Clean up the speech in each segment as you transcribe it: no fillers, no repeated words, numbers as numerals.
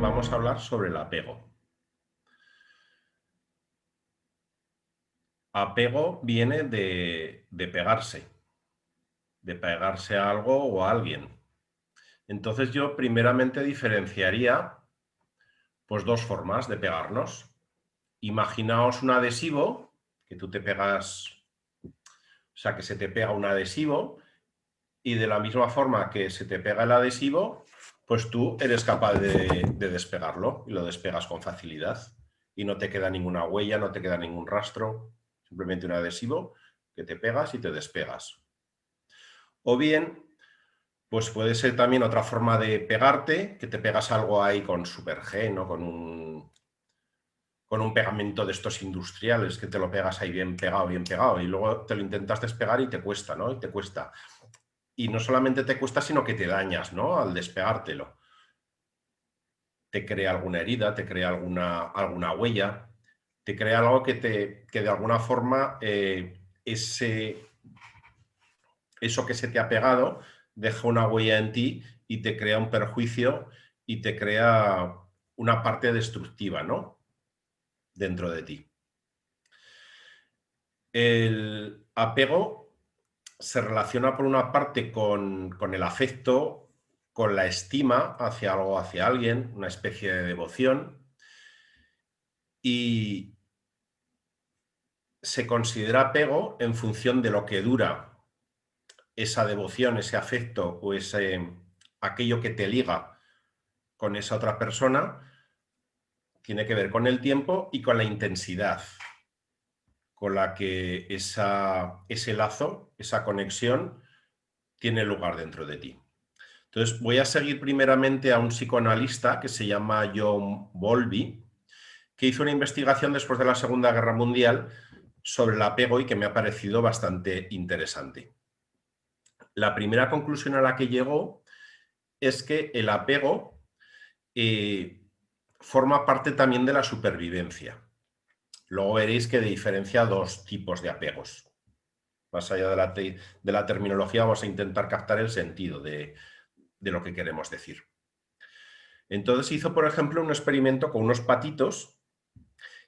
vamos a hablar sobre el apego. Apego viene de pegarse a algo o a alguien. Entonces yo primeramente diferenciaría pues dos formas de pegarnos. Imaginaos un adhesivo, que tú te pegas, o sea, que se te pega un adhesivo y de la misma forma que se te pega el adhesivo, pues tú eres capaz de despegarlo y lo despegas con facilidad y no te queda ninguna huella, no te queda ningún rastro, simplemente un adhesivo que te pegas y te despegas. O bien, pues puede ser también otra forma de pegarte, que te pegas algo ahí con Supergen o con un pegamento de estos industriales, que te lo pegas ahí bien pegado, y luego te lo intentas despegar y te cuesta, ¿no? Y te cuesta. Y no solamente te cuesta, sino que te dañas, ¿no? Al despegártelo. Te crea alguna herida, te crea alguna huella, te crea algo que de alguna forma eso que se te ha pegado deja una huella en ti y te crea un perjuicio y te crea una parte destructiva, ¿no? Dentro de ti. El apego se relaciona por una parte con el afecto, con la estima hacia algo, hacia alguien, una especie de devoción, y se considera apego en función de lo que dura esa devoción, ese afecto o aquello que te liga con esa otra persona. Tiene que ver con el tiempo y con la intensidad con la que ese lazo, esa conexión, tiene lugar dentro de ti. Entonces, voy a seguir primeramente a un psicoanalista que se llama John Bowlby, que hizo una investigación después de la Segunda Guerra Mundial sobre el apego y que me ha parecido bastante interesante. La primera conclusión a la que llegó es que el apego forma parte también de la supervivencia. Luego veréis que diferencia dos tipos de apegos. Más allá de la terminología, vamos a intentar captar el sentido de lo que queremos decir. Entonces hizo, por ejemplo, un experimento con unos patitos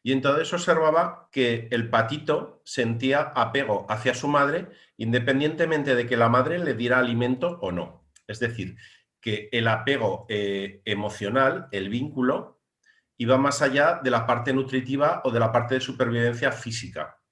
y entonces observaba que el patito sentía apego hacia su madre independientemente de que la madre le diera alimento o no. Es decir, que el apego emocional, el vínculo, iba más allá de la parte nutritiva o de la parte de supervivencia física.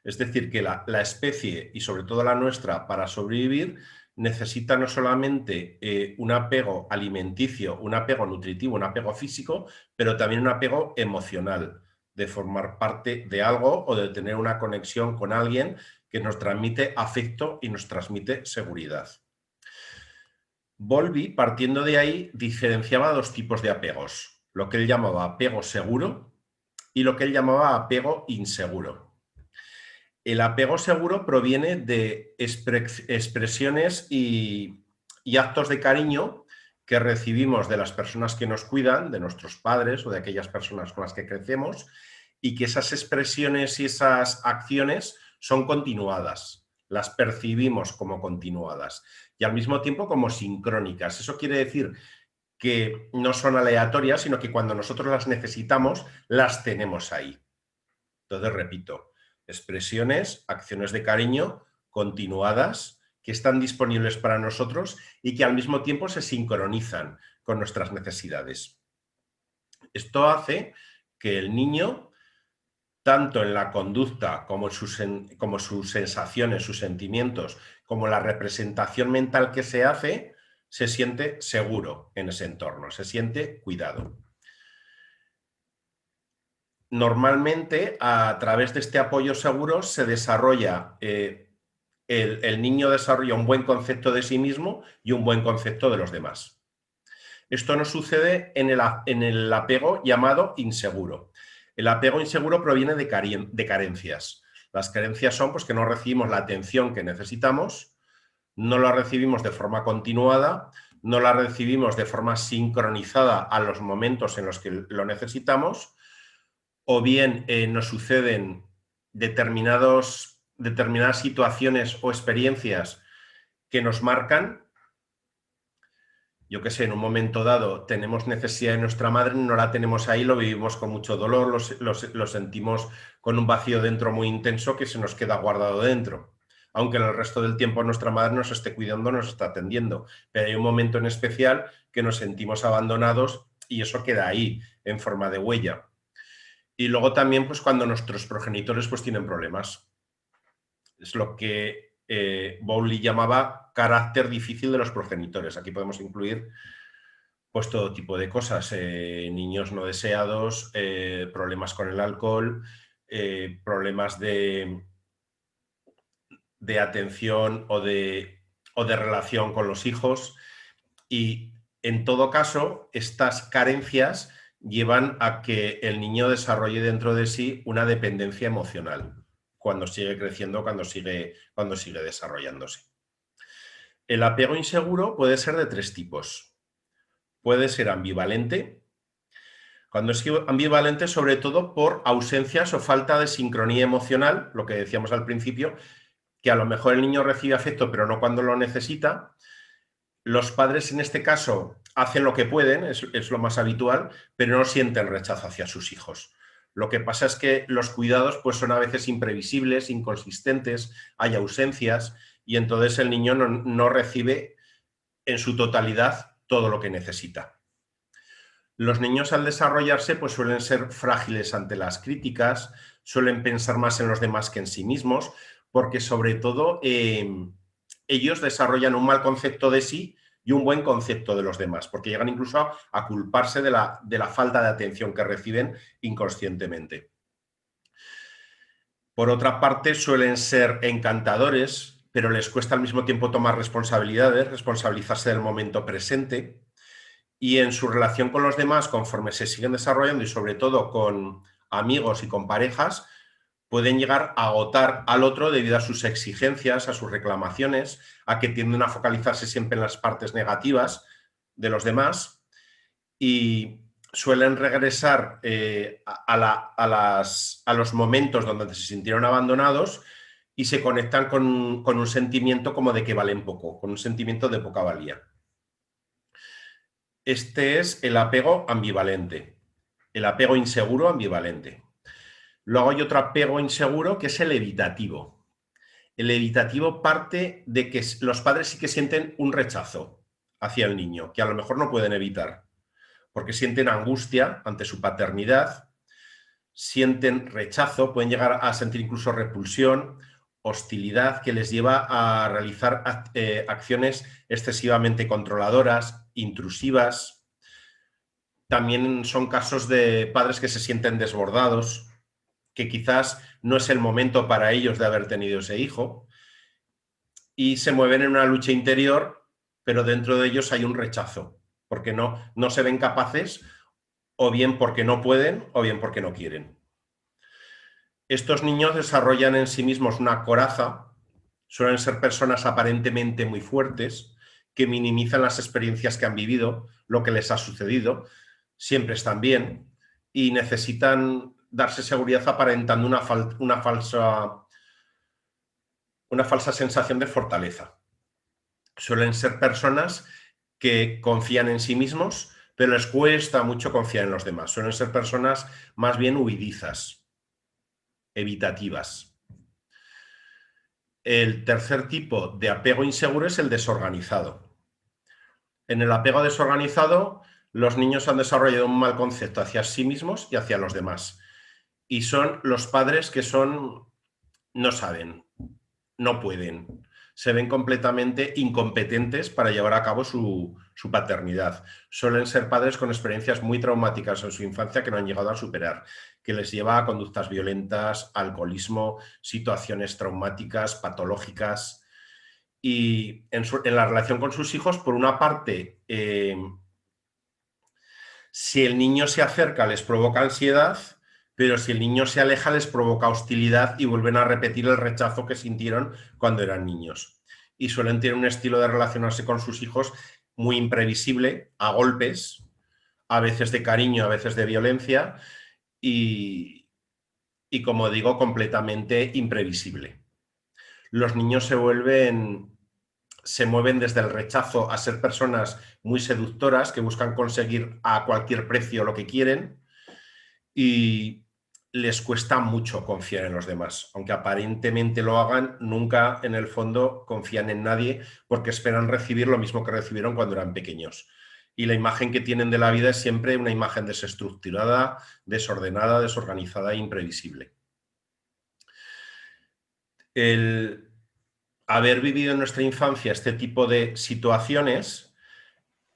Es decir, que la especie, y sobre todo la nuestra, para sobrevivir, necesita no solamente un apego alimenticio, un apego nutritivo, un apego físico, pero también un apego emocional, de formar parte de algo o de tener una conexión con alguien que nos transmite afecto y nos transmite seguridad. Bowlby, partiendo de ahí, diferenciaba dos tipos de apegos, lo que él llamaba apego seguro y lo que él llamaba apego inseguro. El apego seguro proviene de expresiones y actos de cariño que recibimos de las personas que nos cuidan, de nuestros padres o de aquellas personas con las que crecemos, y que esas expresiones y esas acciones son continuadas, las percibimos como continuadas y al mismo tiempo como sincrónicas. Eso quiere decir que no son aleatorias, sino que cuando nosotros las necesitamos, las tenemos ahí. Entonces, repito, expresiones, acciones de cariño continuadas que están disponibles para nosotros y que al mismo tiempo se sincronizan con nuestras necesidades. Esto hace que el niño, tanto en la conducta como sus sensaciones, sus sentimientos, como la representación mental que se hace, se siente seguro en ese entorno, se siente cuidado. Normalmente, a través de este apoyo seguro, se desarrolla, el niño desarrolla un buen concepto de sí mismo y un buen concepto de los demás. Esto no sucede en el apego llamado inseguro. El apego inseguro proviene de carencias. Las carencias son pues, que no recibimos la atención que necesitamos, no la recibimos de forma continuada, no la recibimos de forma sincronizada a los momentos en los que lo necesitamos, o bien nos suceden determinadas situaciones o experiencias que nos marcan yo qué sé, en un momento dado tenemos necesidad de nuestra madre, no la tenemos ahí, lo vivimos con mucho dolor, lo sentimos con un vacío dentro muy intenso que se nos queda guardado dentro. Aunque en el resto del tiempo nuestra madre nos esté cuidando, nos está atendiendo. Pero hay un momento en especial que nos sentimos abandonados y eso queda ahí, en forma de huella. Y luego también, pues cuando nuestros progenitores pues tienen problemas. Es lo que Bowley llamaba carácter difícil de los progenitores. Aquí podemos incluir pues todo tipo de cosas, niños no deseados, problemas con el alcohol, problemas de atención o de relación con los hijos. Y en todo caso, estas carencias llevan a que el niño desarrolle dentro de sí una dependencia emocional cuando sigue creciendo, cuando sigue desarrollándose. El apego inseguro puede ser de tres tipos. Puede ser ambivalente. Cuando es ambivalente, sobre todo por ausencias o falta de sincronía emocional, lo que decíamos al principio, que a lo mejor el niño recibe afecto, pero no cuando lo necesita. Los padres en este caso hacen lo que pueden, es lo más habitual, pero no sienten rechazo hacia sus hijos. Lo que pasa es que los cuidados pues, son a veces imprevisibles, inconsistentes, hay ausencias y entonces el niño no recibe en su totalidad todo lo que necesita. Los niños al desarrollarse pues, suelen ser frágiles ante las críticas, suelen pensar más en los demás que en sí mismos, porque sobre todo ellos desarrollan un mal concepto de sí y un buen concepto de los demás, porque llegan incluso a culparse de la falta de atención que reciben inconscientemente. Por otra parte, suelen ser encantadores, pero les cuesta al mismo tiempo tomar responsabilidades, responsabilizarse del momento presente. Y en su relación con los demás, conforme se siguen desarrollando y sobre todo con amigos y con parejas, pueden llegar a agotar al otro debido a sus exigencias, a sus reclamaciones, a que tienden a focalizarse siempre en las partes negativas de los demás y suelen regresar a los momentos donde se sintieron abandonados y se conectan con un sentimiento como de que valen poco, con un sentimiento de poca valía. Este es el apego ambivalente, el apego inseguro ambivalente. Luego hay otro apego inseguro que es el evitativo. El evitativo parte de que los padres sí que sienten un rechazo hacia el niño, que a lo mejor no pueden evitar, porque sienten angustia ante su paternidad, sienten rechazo, pueden llegar a sentir incluso repulsión, hostilidad que les lleva a realizar acciones excesivamente controladoras, intrusivas. También son casos de padres que se sienten desbordados, que quizás no es el momento para ellos de haber tenido ese hijo y se mueven en una lucha interior, pero dentro de ellos hay un rechazo, porque no se ven capaces, o bien porque no pueden, o bien porque no quieren. Estos niños desarrollan en sí mismos una coraza, suelen ser personas aparentemente muy fuertes, que minimizan las experiencias que han vivido, lo que les ha sucedido, siempre están bien y necesitan darse seguridad aparentando una falsa sensación de fortaleza. Suelen ser personas que confían en sí mismos, pero les cuesta mucho confiar en los demás. Suelen ser personas más bien huidizas, evitativas. El tercer tipo de apego inseguro es el desorganizado. En el apego desorganizado, los niños han desarrollado un mal concepto hacia sí mismos y hacia los demás. Y son los padres que no saben, no pueden, se ven completamente incompetentes para llevar a cabo su paternidad. Suelen ser padres con experiencias muy traumáticas en su infancia que no han llegado a superar, que les lleva a conductas violentas, alcoholismo, situaciones traumáticas, patológicas. Y en la relación con sus hijos, por una parte, si el niño se acerca les provoca ansiedad, pero si el niño se aleja les provoca hostilidad y vuelven a repetir el rechazo que sintieron cuando eran niños. Y suelen tener un estilo de relacionarse con sus hijos muy imprevisible, a golpes, a veces de cariño, a veces de violencia y como digo, completamente imprevisible. Los niños se mueven desde el rechazo a ser personas muy seductoras que buscan conseguir a cualquier precio lo que quieren y les cuesta mucho confiar en los demás. Aunque aparentemente lo hagan, nunca en el fondo confían en nadie porque esperan recibir lo mismo que recibieron cuando eran pequeños. Y la imagen que tienen de la vida es siempre una imagen desestructurada, desordenada, desorganizada e imprevisible. El haber vivido en nuestra infancia este tipo de situaciones,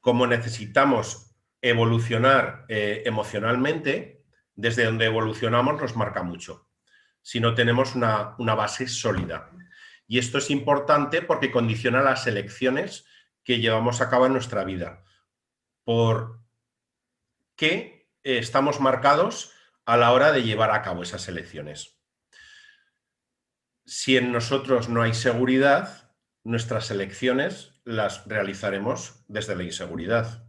como necesitamos evolucionar emocionalmente, desde donde evolucionamos nos marca mucho. Si no tenemos una base sólida. Y esto es importante porque condiciona las elecciones que llevamos a cabo en nuestra vida. ¿Por qué estamos marcados a la hora de llevar a cabo esas elecciones? Si en nosotros no hay seguridad, nuestras elecciones las realizaremos desde la inseguridad.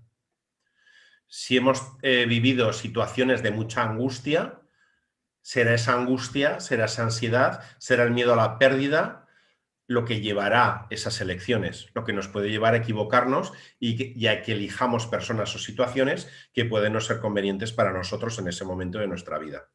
Si hemos vivido situaciones de mucha angustia, será esa angustia, será esa ansiedad, será el miedo a la pérdida lo que llevará esas elecciones, lo que nos puede llevar a equivocarnos y a que elijamos personas o situaciones que pueden no ser convenientes para nosotros en ese momento de nuestra vida.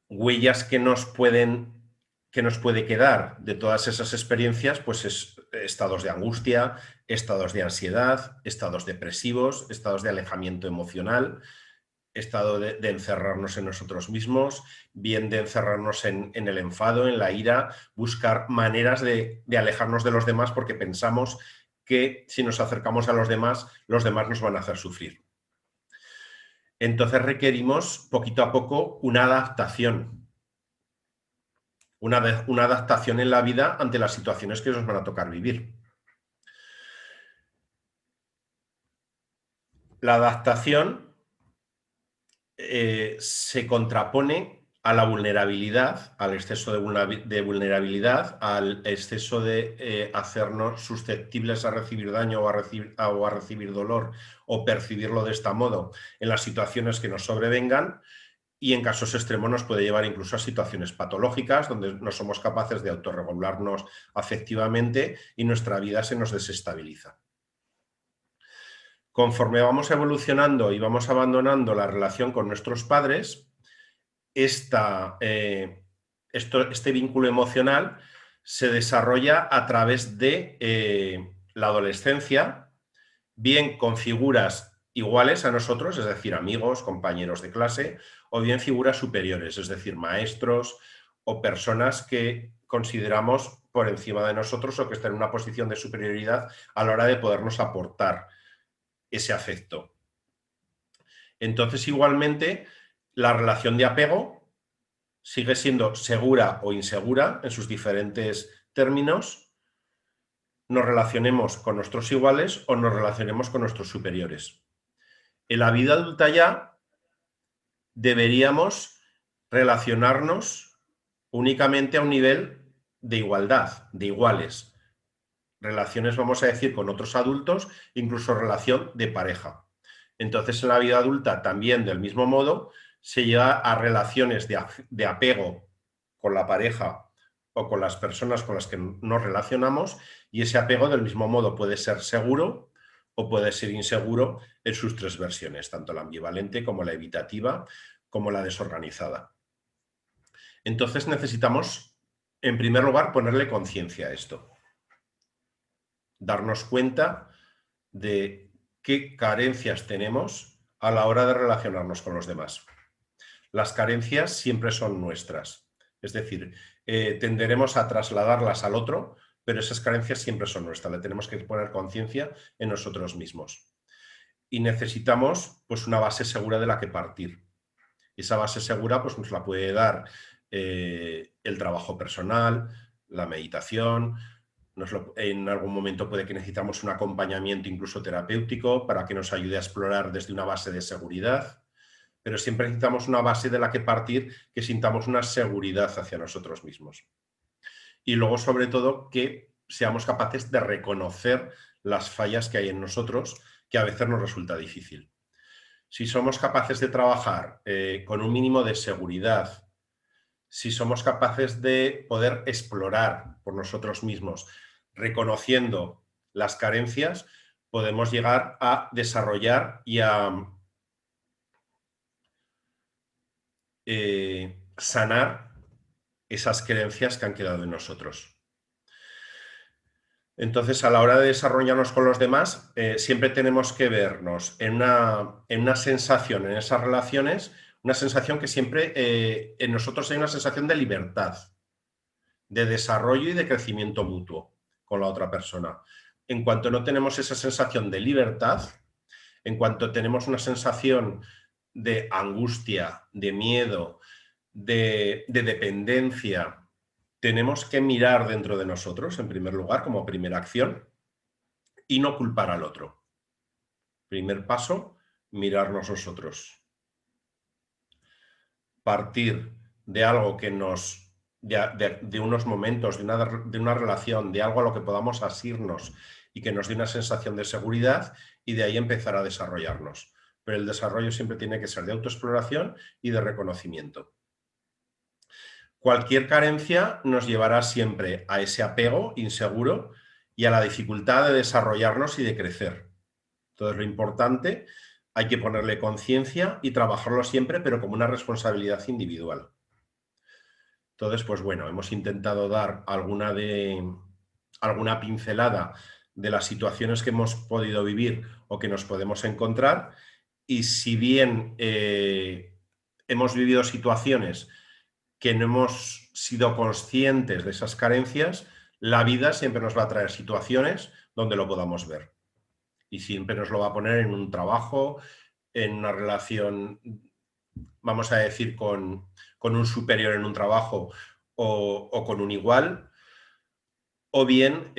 Huellas que nos puede quedar de todas esas experiencias, pues es estados de angustia, estados de ansiedad, estados depresivos, estados de alejamiento emocional, estado de encerrarnos en nosotros mismos, bien de encerrarnos en el enfado, en la ira, buscar maneras de alejarnos de los demás porque pensamos que si nos acercamos a los demás nos van a hacer sufrir. Entonces requerimos poquito a poco una adaptación. Una adaptación en la vida ante las situaciones que nos van a tocar vivir. La adaptación se contrapone a la vulnerabilidad, al exceso de vulnerabilidad, al exceso de hacernos susceptibles a recibir daño o a recibir dolor o percibirlo de este modo en las situaciones que nos sobrevengan. Y en casos extremos nos puede llevar incluso a situaciones patológicas donde no somos capaces de autorregularnos afectivamente y nuestra vida se nos desestabiliza. Conforme vamos evolucionando y vamos abandonando la relación con nuestros padres, este vínculo emocional se desarrolla a través de la adolescencia, bien con figuras iguales a nosotros, es decir, amigos, compañeros de clase, o bien figuras superiores, es decir, maestros o personas que consideramos por encima de nosotros o que están en una posición de superioridad a la hora de podernos aportar ese afecto. Entonces, igualmente, la relación de apego sigue siendo segura o insegura en sus diferentes términos, nos relacionemos con nuestros iguales o nos relacionemos con nuestros superiores. En la vida adulta ya deberíamos relacionarnos únicamente a un nivel de igualdad, de iguales. Relaciones, vamos a decir, con otros adultos, incluso relación de pareja. Entonces, en la vida adulta también, del mismo modo, se llega a relaciones de apego con la pareja o con las personas con las que nos relacionamos, y ese apego del mismo modo puede ser seguro o puede ser inseguro en sus tres versiones, tanto la ambivalente como la evitativa, como la desorganizada. Entonces necesitamos, en primer lugar, ponerle conciencia a esto. Darnos cuenta de qué carencias tenemos a la hora de relacionarnos con los demás. Las carencias siempre son nuestras, es decir, tenderemos a trasladarlas al otro, pero esas carencias siempre son nuestras, le tenemos que poner conciencia en nosotros mismos. Y necesitamos pues, una base segura de la que partir. Esa base segura pues, nos la puede dar el trabajo personal, la meditación. En algún momento puede que necesitamos un acompañamiento incluso terapéutico para que nos ayude a explorar desde una base de seguridad, pero siempre necesitamos una base de la que partir, que sintamos una seguridad hacia nosotros mismos. Y luego, sobre todo, que seamos capaces de reconocer las fallas que hay en nosotros, que a veces nos resulta difícil. Si somos capaces de trabajar con un mínimo de seguridad, si somos capaces de poder explorar por nosotros mismos, reconociendo las carencias, podemos llegar a desarrollar y a sanar esas creencias que han quedado en nosotros. Entonces, a la hora de desarrollarnos con los demás, siempre tenemos que vernos en una sensación, en esas relaciones, una sensación que siempre en nosotros hay una sensación de libertad, de desarrollo y de crecimiento mutuo con la otra persona. En cuanto no tenemos esa sensación de libertad, en cuanto tenemos una sensación de angustia, de miedo, de dependencia, tenemos que mirar dentro de nosotros, en primer lugar, como primera acción, y no culpar al otro. Primer paso, mirarnos nosotros. Partir de algo que nos... de unos momentos, de una relación, de algo a lo que podamos asirnos y que nos dé una sensación de seguridad, y de ahí empezar a desarrollarnos. Pero el desarrollo siempre tiene que ser de autoexploración y de reconocimiento. Cualquier carencia nos llevará siempre a ese apego inseguro y a la dificultad de desarrollarnos y de crecer. Entonces, lo importante, hay que ponerle conciencia y trabajarlo siempre, pero como una responsabilidad individual. Entonces, pues bueno, hemos intentado dar alguna pincelada de las situaciones que hemos podido vivir o que nos podemos encontrar, y si bien hemos vivido situaciones que no hemos sido conscientes de esas carencias, la vida siempre nos va a traer situaciones donde lo podamos ver. Y siempre nos lo va a poner en un trabajo, en una relación, vamos a decir, con un superior en un trabajo o con un igual, o bien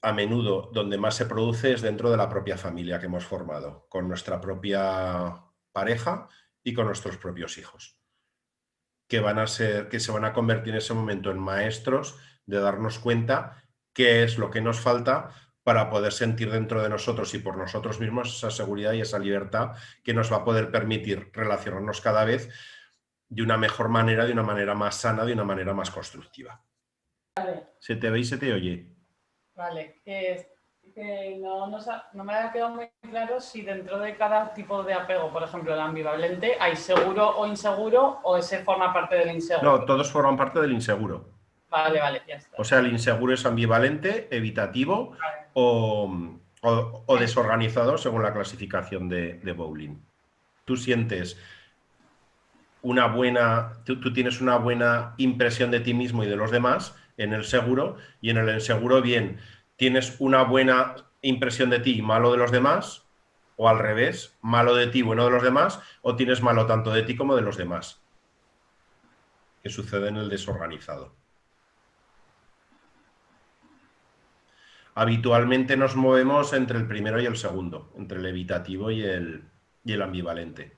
a menudo donde más se produce es dentro de la propia familia que hemos formado, con nuestra propia pareja y con nuestros propios hijos, que se van a convertir en ese momento en maestros de darnos cuenta qué es lo que nos falta para poder sentir dentro de nosotros y por nosotros mismos esa seguridad y esa libertad que nos va a poder permitir relacionarnos cada vez de una mejor manera, de una manera más sana, de una manera más constructiva. Vale. ¿Se te ve y se te oye? Vale, que no me ha quedado muy claro si dentro de cada tipo de apego, por ejemplo, el ambivalente, hay seguro o inseguro, o ese forma parte del inseguro. No, todos forman parte del inseguro. Vale, ya está. O sea, el inseguro es ambivalente, evitativo o desorganizado según la clasificación de Bowling. Tú sientes tú tienes una buena impresión de ti mismo y de los demás en el seguro, y en el inseguro bien, tienes una buena impresión de ti y malo de los demás, o al revés, malo de ti, bueno de los demás, o tienes malo tanto de ti como de los demás, que sucede en el desorganizado. Habitualmente nos movemos entre el primero y el segundo, entre el evitativo y el ambivalente.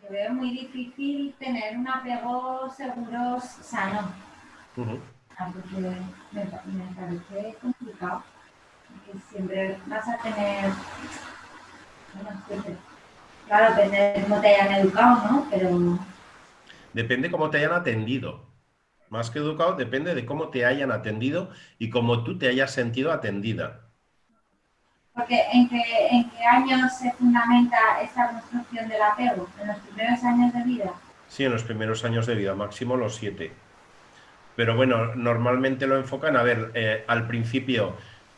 Yo veo muy difícil tener un apego seguro sano. Porque me parece complicado. Porque siempre vas a tener... Claro, depende de cómo te hayan educado, ¿no? Pero... Depende cómo te hayan atendido. Más que educado, depende de cómo te hayan atendido y cómo tú te hayas sentido atendida. Porque ¿en qué años se fundamenta esta construcción del apego? ¿En los primeros años de vida? Sí, en los primeros años de vida, máximo los 7. Pero bueno, normalmente lo enfocan, a ver, al principio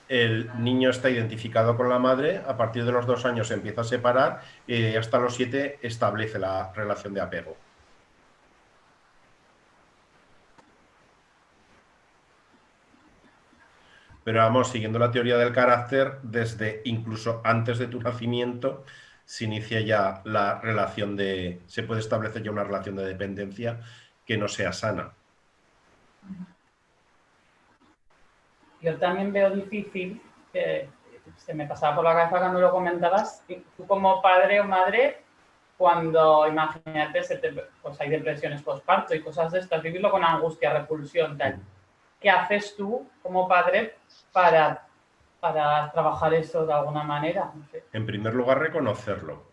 el niño está identificado con la madre, a partir de los 2 años se empieza a separar y hasta los 7 establece la relación de apego. Pero vamos, siguiendo la teoría del carácter, desde incluso antes de tu nacimiento se inicia ya la relación se puede establecer ya una relación de dependencia que no sea sana. Yo también veo difícil, se me pasaba por la cabeza cuando lo comentabas, tú como padre o madre, cuando, imagínate, pues hay depresiones postparto y cosas de estas, vivirlo con angustia, repulsión, tal. ¿Qué haces tú como padre para trabajar eso de alguna manera? No sé. En primer lugar, reconocerlo.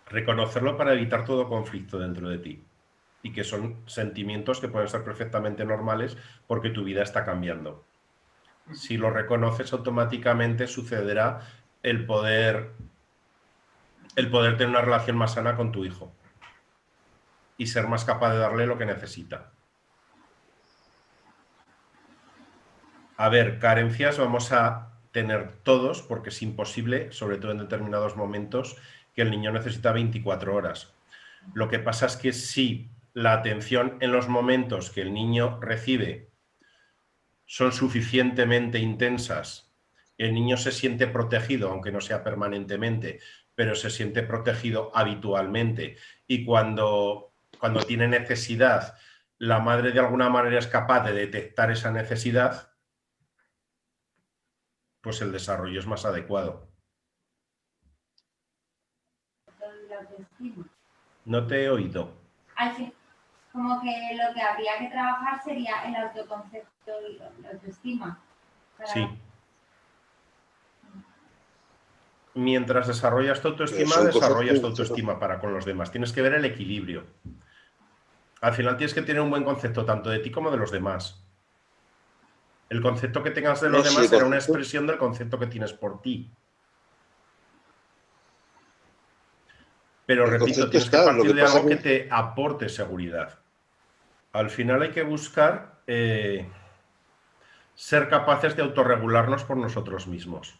Reconocerlo para evitar todo conflicto dentro de ti. Y que son sentimientos que pueden ser perfectamente normales porque tu vida está cambiando. Si lo reconoces, automáticamente sucederá el poder tener una relación más sana con tu hijo y ser más capaz de darle lo que necesita. A ver, carencias vamos a tener todos porque es imposible, sobre todo en determinados momentos, que el niño necesita 24 horas. Lo que pasa es que si la atención en los momentos que el niño recibe son suficientemente intensas, el niño se siente protegido, aunque no sea permanentemente, pero se siente protegido habitualmente, y cuando tiene necesidad, la madre de alguna manera es capaz de detectar esa necesidad, pues el desarrollo es más adecuado. No te he oído. Sí. Como que lo que habría que trabajar sería el autoconcepto y la autoestima. Sí. Mientras desarrollas tu autoestima, desarrollas tu autoestima para con los demás. Tienes que ver el equilibrio. Al final tienes que tener un buen concepto tanto de ti como de los demás. El concepto que tengas de los demás será una expresión del concepto que tienes por ti. Pero repito, tienes que partir de algo que te aporte seguridad. Al final hay que buscar ser capaces de autorregularnos por nosotros mismos.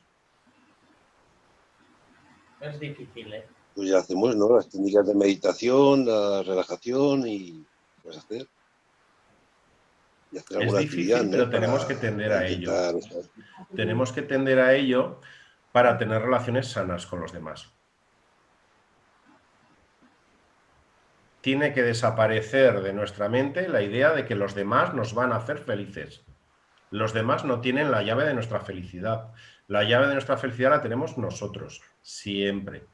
Es difícil, ¿eh? Pues ya hacemos, ¿no? Las técnicas de meditación, la relajación y puedes hacer. Y hacer Es difícil, actividad, pero ¿no? tenemos que tender a ello. Intentar... Tenemos que tender a ello para tener relaciones sanas con los demás. Tiene que desaparecer de nuestra mente la idea de que los demás nos van a hacer felices. Los demás no tienen la llave de nuestra felicidad. La llave de nuestra felicidad la tenemos nosotros, siempre.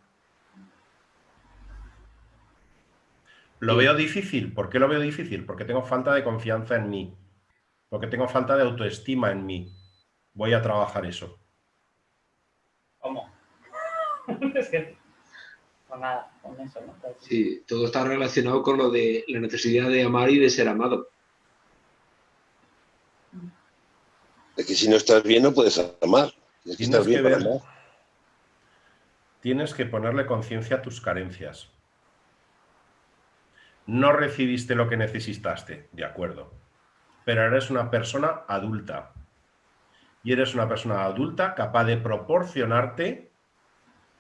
¿Lo veo difícil? ¿Por qué lo veo difícil? Porque tengo falta de confianza en mí. Porque tengo falta de autoestima en mí. Voy a trabajar eso. ¿Cómo? Es que... Con nada, con eso, ¿no? Sí, todo está relacionado con lo de la necesidad de amar y de ser amado. Es que si no estás bien no puedes amar. Tienes que estar bien para amar. Tienes que ponerle conciencia a tus carencias. No recibiste lo que necesitaste, de acuerdo. Pero eres una persona adulta. Y eres una persona adulta capaz de proporcionarte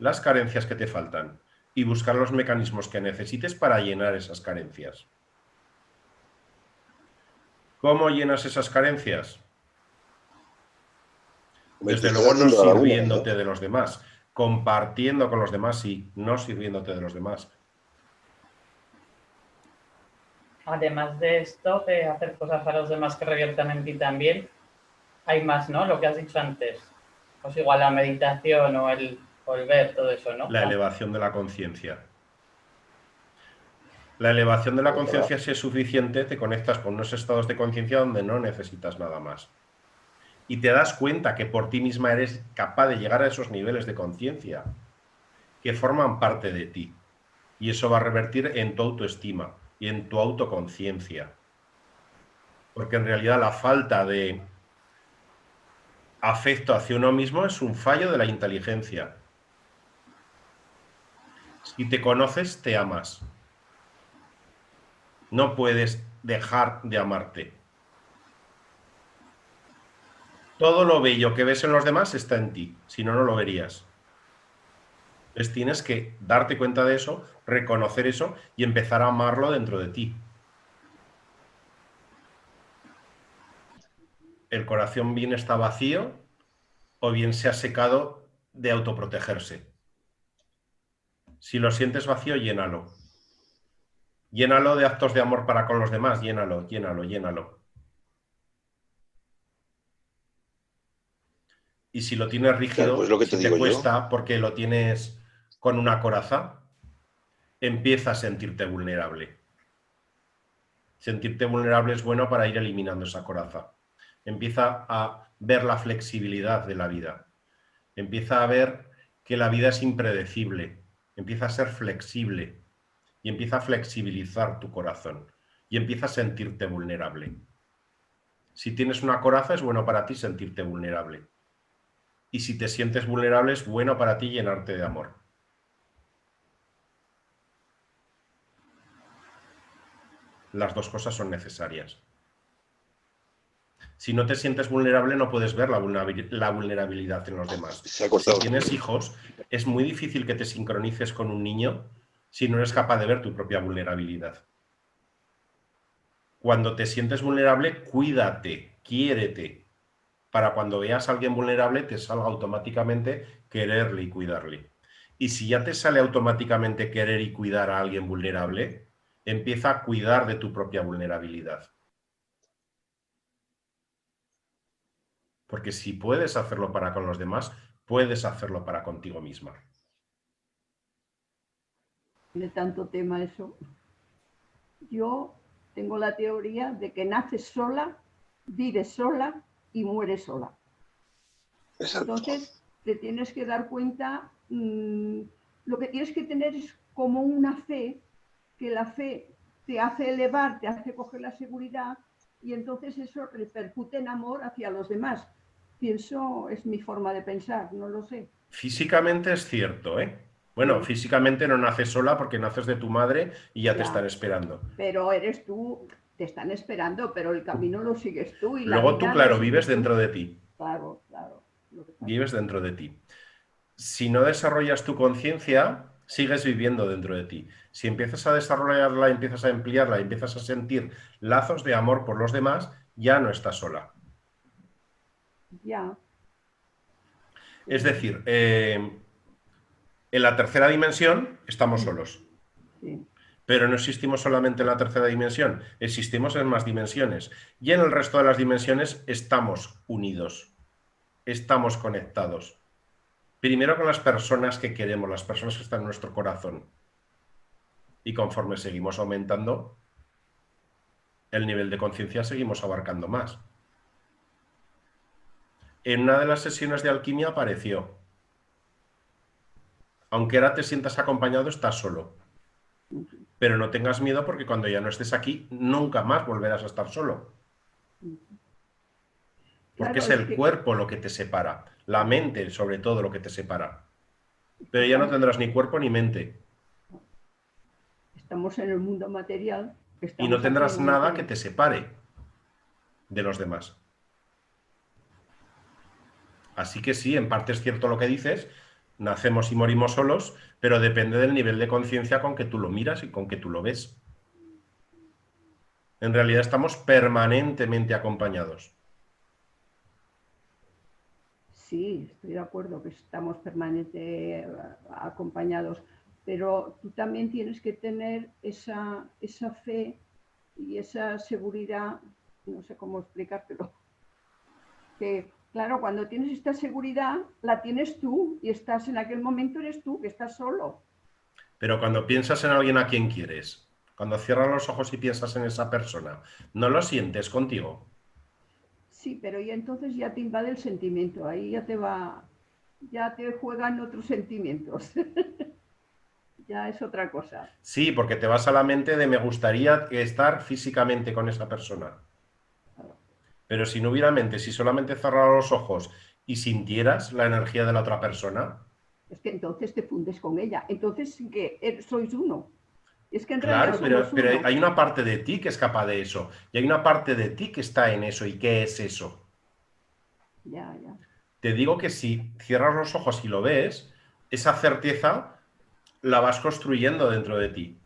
las carencias que te faltan y buscar los mecanismos que necesites para llenar esas carencias. ¿Cómo llenas esas carencias? Desde luego no sirviéndote de los demás, compartiendo con los demás y no sirviéndote de los demás. Además de esto, de hacer cosas a los demás que reviertan en ti también, hay más, ¿no? Lo que has dicho antes. Pues igual la meditación o el ver, todo eso, ¿no? La elevación de la conciencia. La elevación de la conciencia, si es suficiente, te conectas con unos estados de conciencia donde no necesitas nada más. Y te das cuenta que por ti misma eres capaz de llegar a esos niveles de conciencia que forman parte de ti. Y eso va a revertir en tu autoestima y en tu autoconciencia. Porque en realidad la falta de afecto hacia uno mismo es un fallo de la inteligencia. Si te conoces, te amas. No puedes dejar de amarte. Todo lo bello que ves en los demás está en ti, si no, no lo verías. Entonces tienes que darte cuenta de eso, reconocer eso y empezar a amarlo dentro de ti. El corazón bien está vacío o bien se ha secado de autoprotegerse. Si lo sientes vacío, llénalo. Llénalo de actos de amor para con los demás, llénalo, llénalo, llénalo. Y si lo tienes rígido, pues lo que te si digo te cuesta porque lo tienes con una coraza, empieza a sentirte vulnerable. Sentirte vulnerable es bueno para ir eliminando esa coraza. Empieza a ver la flexibilidad de la vida. Empieza a ver que la vida es impredecible. empieza a ser flexible y empieza a flexibilizar tu corazón y empieza a sentirte vulnerable. Si tienes una coraza, es bueno para ti sentirte vulnerable. Y si te sientes vulnerable, es bueno para ti llenarte de amor. Las dos cosas son necesarias. Si no te sientes vulnerable, no puedes ver la vulnerabilidad en los demás. Si tienes hijos, es muy difícil que te sincronices con un niño si no eres capaz de ver tu propia vulnerabilidad. Cuando te sientes vulnerable, cuídate, quiérete, para cuando veas a alguien vulnerable te salga automáticamente quererle y cuidarle. Y si ya te sale automáticamente querer y cuidar a alguien vulnerable, empieza a cuidar de tu propia vulnerabilidad. Porque si puedes hacerlo para con los demás, puedes hacerlo para contigo misma. Tiene tanto tema eso. Yo tengo la teoría de que naces sola, vives sola y mueres sola. Entonces, te tienes que dar cuenta, lo que tienes que tener es como una fe, que la fe te hace elevar, te hace coger la seguridad y entonces eso repercute en amor hacia los demás. Pienso, es mi forma de pensar, no lo sé. Físicamente es cierto, ¿eh? Bueno, Sí. Físicamente no naces sola porque naces de tu madre y ya te están esperando. Pero eres tú, te están esperando, pero el camino lo sigues tú. Y luego tú, claro, vives dentro de ti. Claro, claro. Vives dentro de ti. Si no desarrollas tu conciencia, sigues viviendo dentro de ti. Si empiezas a desarrollarla, empiezas a ampliarla, empiezas a sentir lazos de amor por los demás, ya no estás sola. Ya. Es decir, en la tercera dimensión estamos solos. Sí. Pero no existimos solamente en la tercera dimensión, existimos en más dimensiones. Y en el resto de las dimensiones estamos unidos, estamos conectados. Primero con las personas que queremos, las personas que están en nuestro corazón. Y conforme seguimos aumentando el nivel de conciencia, seguimos abarcando más. En una de las sesiones de alquimia apareció: aunque ahora te sientas acompañado, estás solo. Pero no tengas miedo porque cuando ya no estés aquí, nunca más volverás a estar solo. Porque es el cuerpo lo que te separa, la mente sobre todo lo que te separa. Pero ya no tendrás ni cuerpo ni mente. Estamos en el mundo material. Y no tendrás nada que te separe de los demás. Así que sí, en parte es cierto lo que dices, nacemos y morimos solos, pero depende del nivel de conciencia con que tú lo miras y con que tú lo ves. En realidad estamos permanentemente acompañados. Sí, estoy de acuerdo que estamos permanentemente acompañados, pero tú también tienes que tener esa fe y esa seguridad, no sé cómo explicártelo, que claro, cuando tienes esta seguridad la tienes tú y estás en aquel momento, eres tú, que estás solo. Pero cuando piensas en alguien a quien quieres, cuando cierras los ojos y piensas en esa persona, ¿no lo sientes contigo? Sí, pero ya entonces ya te invade el sentimiento, ahí ya te juegan otros sentimientos. Ya es otra cosa. Sí, porque te vas a la mente de me gustaría estar físicamente con esa persona. Pero si no hubiera mente, si solamente cerraras los ojos y sintieras la energía de la otra persona... Es que entonces te fundes con ella. Entonces sí que sois uno. Es que en claro, realidad pero hay una parte de ti que es capaz de eso. Y hay una parte de ti que está en eso. ¿Y qué es eso? Ya, ya. Te digo que si cierras los ojos y lo ves, esa certeza la vas construyendo dentro de ti.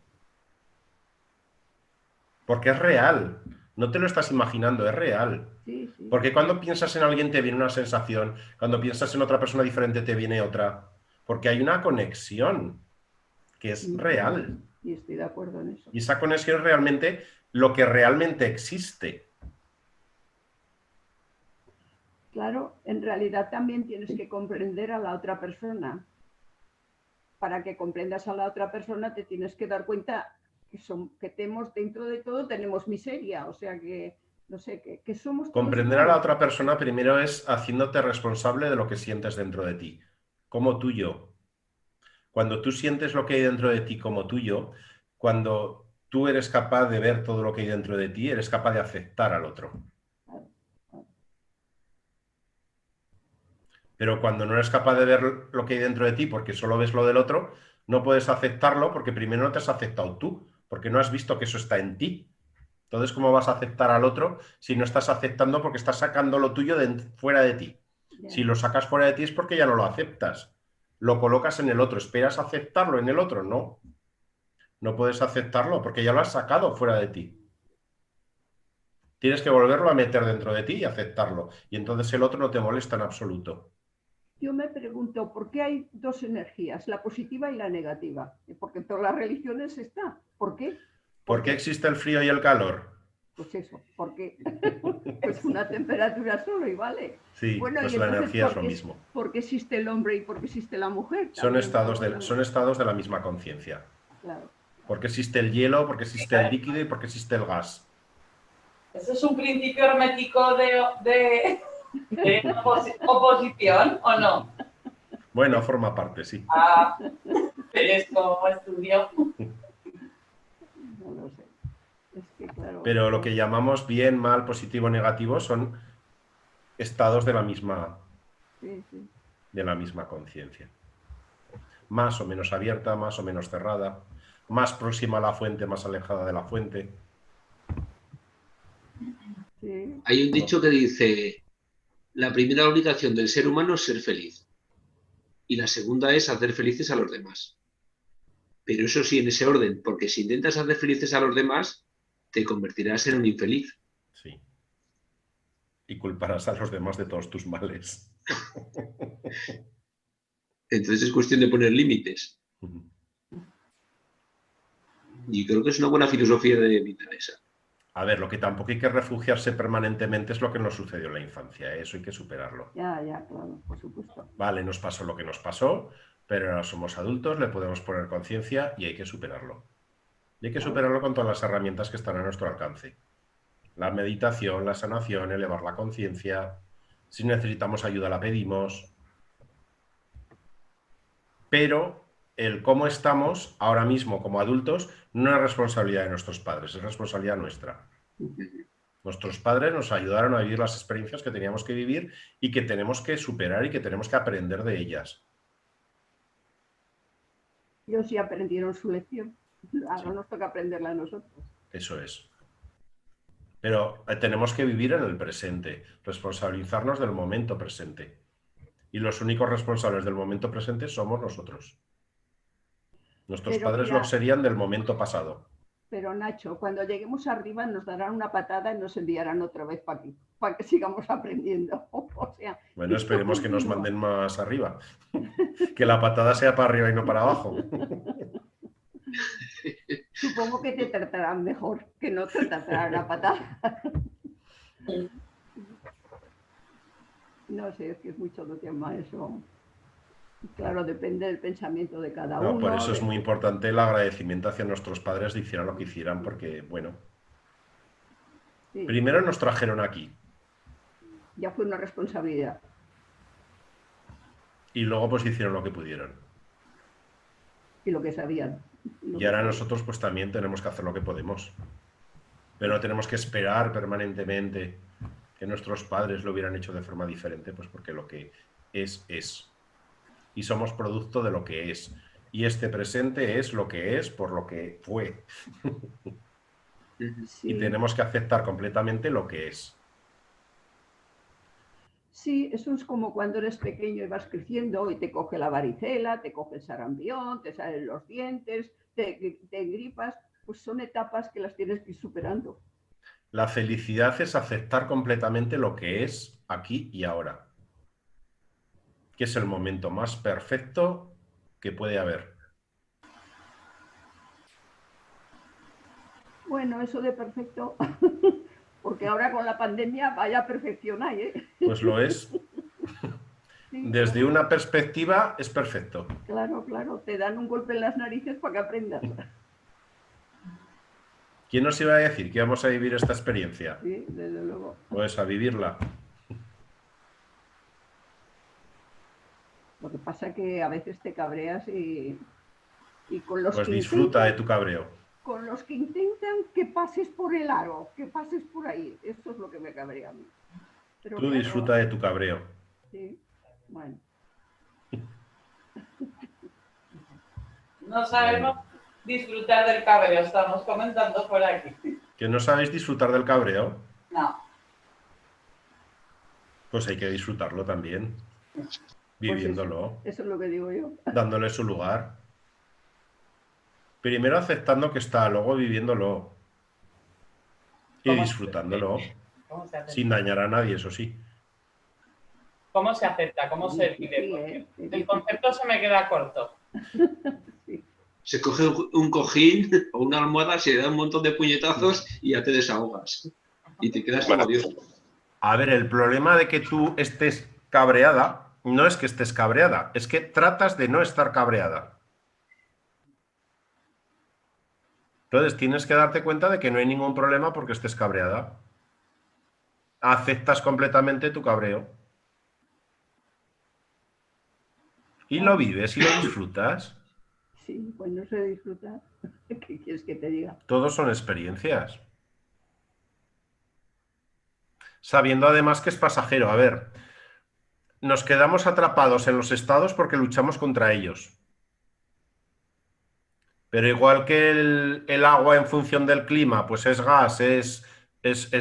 Porque es real. No te lo estás imaginando, es real. Sí, sí. Porque cuando piensas en alguien te viene una sensación, cuando piensas en otra persona diferente te viene otra. Porque hay una conexión que es real. Y estoy de acuerdo en eso. Y esa conexión es realmente lo que realmente existe. Claro, en realidad también tienes que comprender a la otra persona. Para que comprendas a la otra persona te tienes que dar cuenta que tenemos dentro de todo, tenemos miseria. O sea que, no sé, que somos todos Comprender a iguales. la otra persona primero es haciéndote responsable de lo que sientes dentro de ti, como tuyo. Cuando tú sientes lo que hay dentro de ti como tuyo, cuando tú eres capaz de ver todo lo que hay dentro de ti, eres capaz de aceptar al otro. Pero cuando no eres capaz de ver lo que hay dentro de ti porque solo ves lo del otro, no puedes aceptarlo porque primero no te has aceptado tú, porque no has visto que eso está en ti. Entonces, ¿cómo vas a aceptar al otro si no estás aceptando porque estás sacando lo tuyo fuera de ti? Si lo sacas fuera de ti es porque ya no lo aceptas. Lo colocas en el otro. ¿Esperas aceptarlo en el otro? No. No puedes aceptarlo porque ya lo has sacado fuera de ti. Tienes que volverlo a meter dentro de ti y aceptarlo. Y entonces el otro no te molesta en absoluto. Yo me pregunto, ¿por qué hay dos energías, la positiva y la negativa? Porque en todas las religiones está. ¿Por qué? ¿Por qué existe el frío y el calor? Pues eso, porque pues una temperatura solo y vale. Sí, bueno, pues y la entonces, energía es lo mismo. ¿por qué existe el hombre y por qué existe la mujer? Son estados de la misma conciencia. Claro. ¿Por qué existe el hielo? ¿Por qué existe el líquido? ¿Y por qué existe el gas? ¿Eso es un principio hermético de oposición o no? Bueno, forma parte, sí. Ah, es como estudio. No lo sé. Es que, claro, Pero lo que llamamos bien, mal, positivo, negativo son estados de la misma conciencia. Más o menos abierta, más o menos cerrada, más próxima a la fuente, más alejada de la fuente. Sí. Hay un dicho que dice, la primera obligación del ser humano es ser feliz y la segunda es hacer felices a los demás. Pero eso sí, en ese orden, porque si intentas hacer felices a los demás, te convertirás en un infeliz. Sí. Y culparás a los demás de todos tus males. Entonces es cuestión de poner límites. Y creo que es una buena filosofía de vida esa. A ver, lo que tampoco hay que refugiarse permanentemente es lo que nos sucedió en la infancia. Eso hay que superarlo. Ya, claro, por supuesto. Vale, nos pasó lo que nos pasó, pero ahora somos adultos, le podemos poner conciencia y hay que superarlo. Y hay que superarlo con todas las herramientas que están a nuestro alcance. La meditación, la sanación, elevar la conciencia. Si necesitamos ayuda, la pedimos. Pero el cómo estamos ahora mismo como adultos no es responsabilidad de nuestros padres, es responsabilidad nuestra. Nuestros padres nos ayudaron a vivir las experiencias que teníamos que vivir y que tenemos que superar y que tenemos que aprender de ellas. Ellos sí aprendieron su lección. Ahora nos toca aprenderla a nosotros. Eso es. Pero tenemos que vivir en el presente, responsabilizarnos del momento presente. Y los únicos responsables del momento presente somos nosotros. Nuestros padres lo serían del momento pasado. Pero Nacho, cuando lleguemos arriba nos darán una patada y nos enviarán otra vez para que sigamos aprendiendo. O sea, bueno, esperemos que nos manden más arriba. Que la patada sea para arriba y no para abajo. Supongo que te tratarán mejor, que no te tratarán la patada. No sé, es que es mucho lo que llama eso. Claro, depende del pensamiento de cada uno. Por eso es muy importante el agradecimiento hacia nuestros padres de hicieran lo que hicieran, porque, bueno, primero nos trajeron aquí. Ya fue una responsabilidad. Y luego pues hicieron lo que pudieron. Y lo que sabían. Y ahora nosotros pues también tenemos que hacer lo que podemos. Pero no tenemos que esperar permanentemente que nuestros padres lo hubieran hecho de forma diferente, pues porque lo que es. Y somos producto de lo que es. Y este presente es lo que es por lo que fue. Sí. Y tenemos que aceptar completamente lo que es. Sí, eso es como cuando eres pequeño y vas creciendo y te coge la varicela, te coge el sarampión, te salen los dientes, te gripas. Pues son etapas que las tienes que ir superando. La felicidad es aceptar completamente lo que es aquí y ahora. Que es el momento más perfecto que puede haber. Bueno, eso de perfecto, porque ahora con la pandemia vaya perfección hay, ¿eh? Pues lo es. Sí, desde claro. Una perspectiva es perfecto. Claro, te dan un golpe en las narices para que aprendas. ¿Quién nos iba a decir que íbamos a vivir esta experiencia? Sí, desde luego. Pues a vivirla. Lo que pasa es que a veces te cabreas y con los Pues que disfruta de intentan, tu cabreo. con los que intentan que pases por el aro, que pases por ahí. Esto es lo que me cabrea a mí. Pero Tú claro, disfruta de tu cabreo. sí, bueno. No sabemos disfrutar del cabreo, estamos comentando por aquí. ¿Que no sabéis disfrutar del cabreo? No. Pues hay que disfrutarlo también, viviéndolo, Eso es lo que digo yo. dándole su lugar. Primero aceptando que está, luego viviéndolo y ¿Cómo disfrutándolo, ¿Cómo se acepta? sin dañar a nadie, eso sí. ¿Cómo se acepta? ¿Cómo se vive? Sí, Porque el concepto se me queda corto. Se coge un cojín o una almohada, se da un montón de puñetazos y ya te desahogas. Y te quedas como Dios. A ver, el problema de que tú estés cabreada no es que estés cabreada, es que tratas de no estar cabreada. Entonces tienes que darte cuenta de que no hay ningún problema porque estés cabreada. Aceptas completamente tu cabreo. Y lo vives y lo disfrutas. Sí, pues no sé disfrutar. ¿Qué quieres que te diga? Todos son experiencias. Sabiendo además que es pasajero. A ver, nos quedamos atrapados en los estados porque luchamos contra ellos. Pero igual que el agua en función del clima, pues es gas, es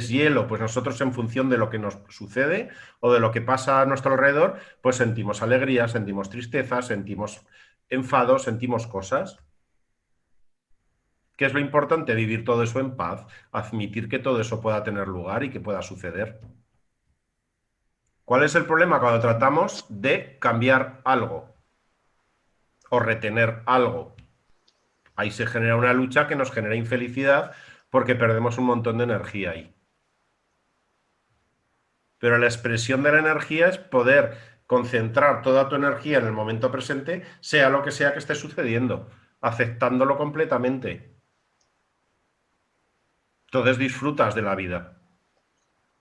hielo, pues nosotros en función de lo que nos sucede o de lo que pasa a nuestro alrededor, pues sentimos alegría, sentimos tristeza, sentimos enfado, sentimos cosas. ¿Qué es lo importante? Vivir todo eso en paz, admitir que todo eso pueda tener lugar y que pueda suceder. ¿Cuál es el problema cuando tratamos de cambiar algo o retener algo? Ahí se genera una lucha que nos genera infelicidad porque perdemos un montón de energía ahí. Pero la expresión de la energía es poder concentrar toda tu energía en el momento presente, sea lo que sea que esté sucediendo, aceptándolo completamente. Entonces disfrutas de la vida.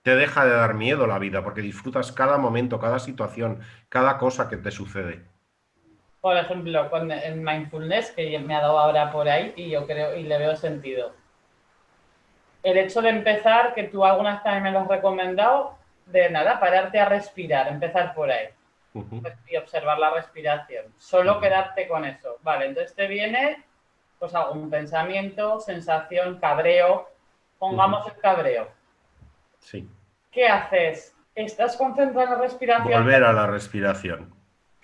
Te deja de dar miedo la vida porque disfrutas cada momento, cada situación, cada cosa que te sucede. Por ejemplo, con el mindfulness, que me ha dado ahora por ahí, y yo creo, y le veo sentido. El hecho de empezar, que tú algunas también me lo has recomendado, de nada, pararte a respirar, empezar por ahí. Y observar la respiración. Solo quedarte con eso. Vale, entonces te viene pues algún pensamiento, sensación, cabreo. Pongamos el cabreo. Sí. ¿Qué haces? ¿Estás concentrado en la respiración? Volver a la respiración.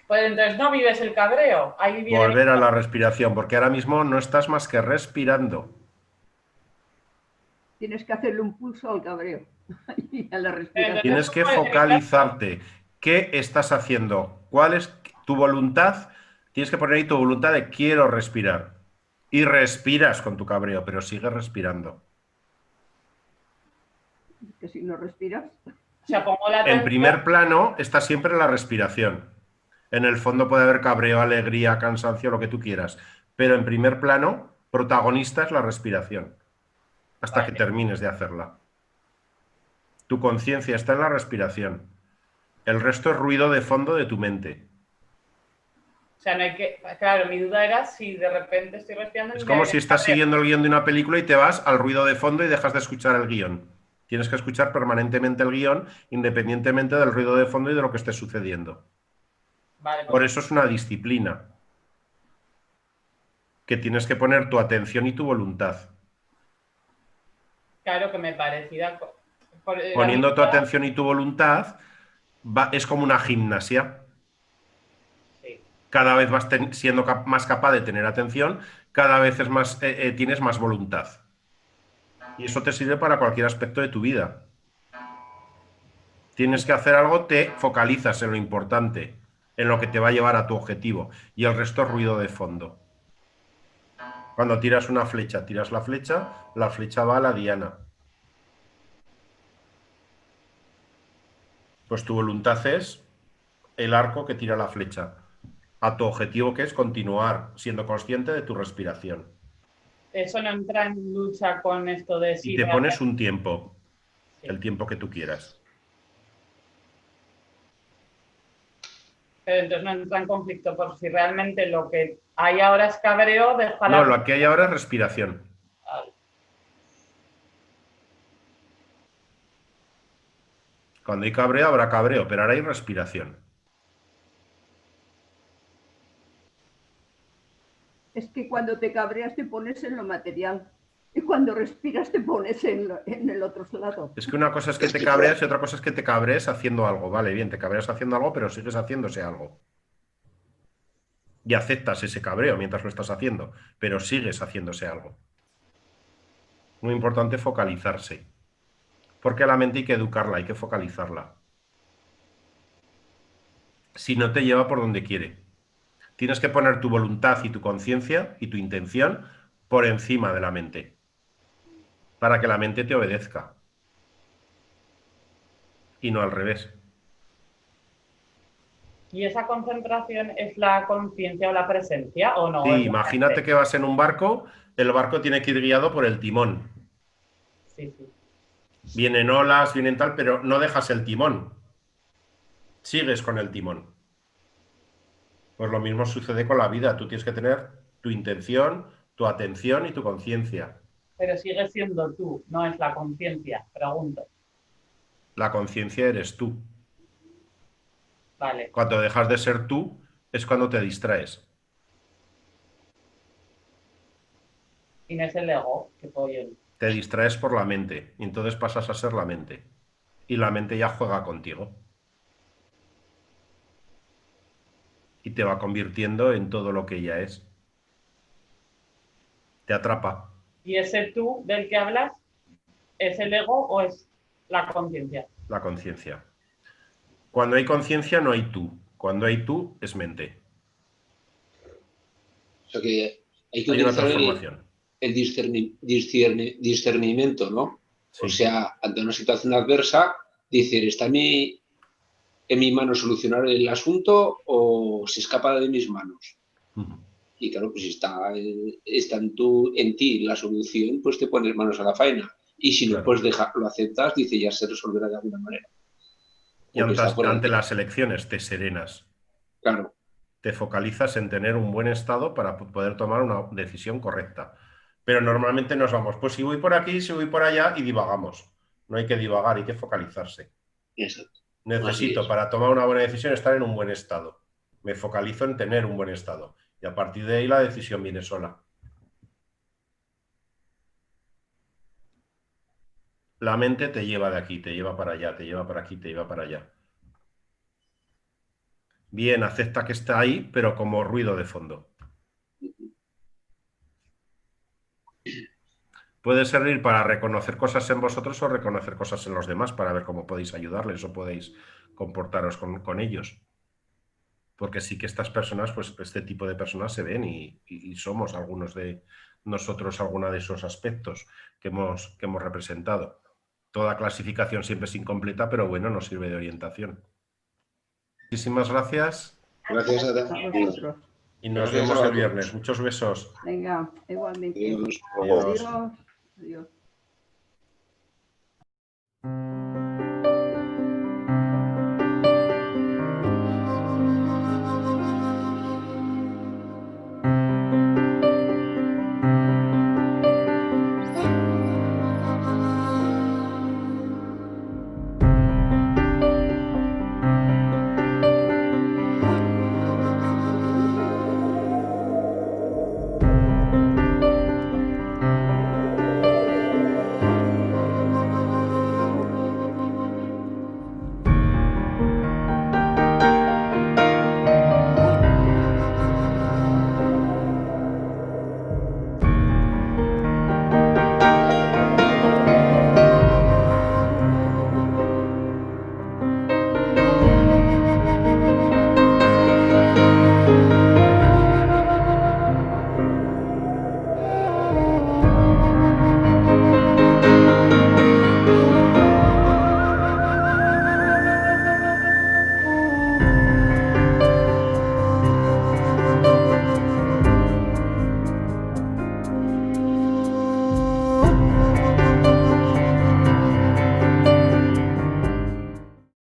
Pues entonces no vives el cabreo. Ahí viene Volver a la respiración, porque ahora mismo no estás más que respirando. Tienes que hacerle un pulso al cabreo y a la respiración. Tienes que focalizarte. ¿Qué estás haciendo? ¿Cuál es tu voluntad? Tienes que poner ahí tu voluntad de quiero respirar. Y respiras con tu cabreo, pero sigues respirando. Que si no respiras. O sea, pongo la atención. En primer plano está siempre la respiración. En el fondo puede haber cabreo, alegría, cansancio, lo que tú quieras. Pero en primer plano, protagonista es la respiración. Hasta que termines de hacerla. Tu conciencia está en la respiración. El resto es ruido de fondo de tu mente. O sea, no hay que... Claro, mi duda era si de repente estoy respirando... Es como si estás siguiendo el guión de una película y te vas al ruido de fondo y dejas de escuchar el guión. Tienes que escuchar permanentemente el guión, independientemente del ruido de fondo y de lo que esté sucediendo. Vale, Por eso es una disciplina. Que tienes que poner tu atención y tu voluntad. Claro que me parecía... Poniendo tu atención y tu voluntad, es como una gimnasia. Sí. Cada vez vas siendo más capaz de tener atención, cada vez tienes más voluntad. Y eso te sirve para cualquier aspecto de tu vida. Tienes que hacer algo, te focalizas en lo importante, en lo que te va a llevar a tu objetivo, y el resto es ruido de fondo. Cuando tiras una flecha, tiras la flecha va a la diana. Pues tu voluntad es el arco que tira la flecha a tu objetivo, que es continuar siendo consciente de tu respiración. Eso no entra en lucha con esto de... Y te pones un tiempo, el tiempo que tú quieras. Pero entonces no entra en conflicto por si realmente lo que hay ahora es cabreo, No, lo que hay ahora es respiración. Cuando hay cabreo habrá cabreo, pero ahora hay respiración. Es que cuando te cabreas te pones en lo material y cuando respiras te pones en el otro lado. Es que una cosa es que te cabreas y otra cosa es que te cabrees haciendo algo. Vale, bien, te cabreas haciendo algo, pero sigues haciéndose algo. Y aceptas ese cabreo mientras lo estás haciendo, pero sigues haciéndose algo. Muy importante focalizarse. Porque a la mente hay que educarla, hay que focalizarla. Si no te lleva por donde quiere. Tienes que poner tu voluntad y tu conciencia y tu intención por encima de la mente. Para que la mente te obedezca. Y no al revés. ¿Y esa concentración es la conciencia o la presencia o no? Sí, imagínate que vas en un barco, el barco tiene que ir guiado por el timón. Sí, sí. Vienen olas, vienen tal, pero no dejas el timón. Sigues con el timón. Pues lo mismo sucede con la vida. Tú tienes que tener tu intención, tu atención y tu conciencia. Pero sigue siendo tú, no es la conciencia, pregunto. La conciencia eres tú. Vale. Cuando dejas de ser tú, es cuando te distraes. Y no es el ego que pollo. Te distraes por la mente. Y entonces pasas a ser la mente. Y la mente ya juega contigo. Y te va convirtiendo en todo lo que ella es. Te atrapa. ¿Y ese tú del que hablas es el ego o es la conciencia? La conciencia. Cuando hay conciencia no hay tú. Cuando hay tú es mente. O sea que hay que Hay una utilizar transformación. el discernimiento, ¿no? Sí. O sea, ante una situación adversa, decir, ¿está en mi mano solucionar el asunto o se escapa de mis manos? Y claro, pues si está en ti la solución, pues te pones manos a la faena. Y si no, pues lo aceptas, dice, ya se resolverá de alguna manera. Y ante las elecciones te serenas. Claro. Te focalizas en tener un buen estado para poder tomar una decisión correcta. Pero normalmente nos vamos, pues si voy por aquí, si voy por allá y divagamos. No hay que divagar, hay que focalizarse. Exacto. Necesito para tomar una buena decisión estar en un buen estado. Me focalizo en tener un buen estado. Y a partir de ahí la decisión viene sola. La mente te lleva de aquí, te lleva para allá, te lleva para aquí, te lleva para allá. Bien, acepta que está ahí, pero como ruido de fondo. Puede servir para reconocer cosas en vosotros o reconocer cosas en los demás para ver cómo podéis ayudarles o podéis comportaros con ellos. Porque sí que estas personas, pues este tipo de personas se ven y somos algunos de nosotros alguno de esos aspectos que hemos representado. Toda clasificación siempre es incompleta, pero bueno, nos sirve de orientación. Muchísimas gracias. Gracias a vosotros. Y nos vemos el viernes. Muchos besos. Venga, igualmente. Adiós. Adiós. Adiós.